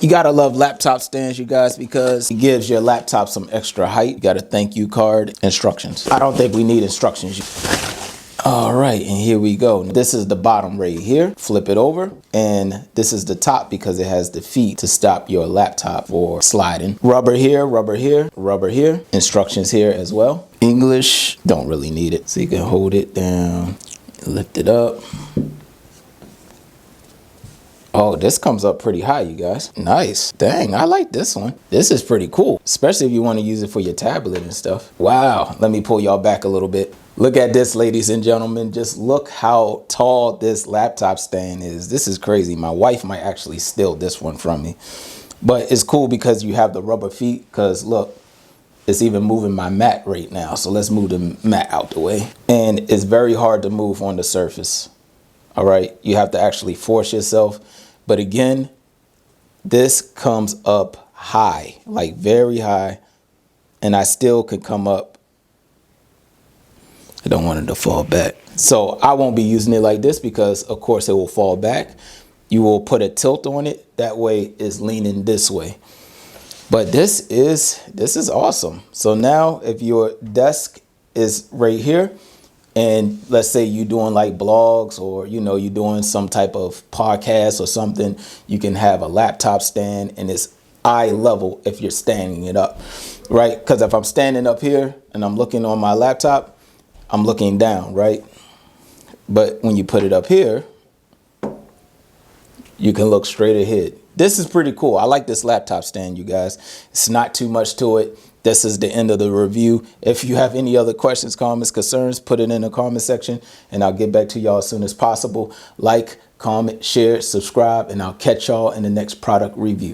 You gotta love laptop stands, you guys, because it gives your laptop some extra height. You got a thank you card, instructions. I don't think we need instructions. All right, and here we go. This is the bottom right here. Flip it over, and this is the top because it has the feet to stop your laptop for sliding. Rubber here, rubber here, rubber here. Instructions here as well. English, don't really need it. So you can hold it down, lift it up. Oh, this comes up pretty high, you guys. Nice. Dang, I like this one. This is pretty cool, especially if you want to use it for your tablet and stuff. Wow, let me pull y'all back a little bit. Look at this, ladies and gentlemen. Just look how tall this laptop stand is. This is crazy. My wife might actually steal this one from me. But it's cool because you have the rubber feet, because look, it's even moving my mat right now. So let's move the mat out the way. And it's very hard to move on the surface. All right, you have to actually force yourself. But again, this comes up high, like very high, and I still could come up. I don't want it to fall back. So I won't be using it like this because of course it will fall back. You will put a tilt on it. That way it's leaning this way. But this is awesome. So now if your desk is right here, and let's say you're doing like blogs, or you're doing some type of podcast or something, you can have a laptop stand and it's eye level if you're standing it up, right? Because if I'm standing up here and I'm looking on my laptop, I'm looking down, right? But when you put it up here, you can look straight ahead. This is pretty cool. I like this laptop stand, you guys. It's not too much to it. This is the end of the review. If you have any other questions, comments, concerns, put it in the comment section and I'll get back to y'all as soon as possible. Like, comment, share, subscribe, and I'll catch y'all in the next product review.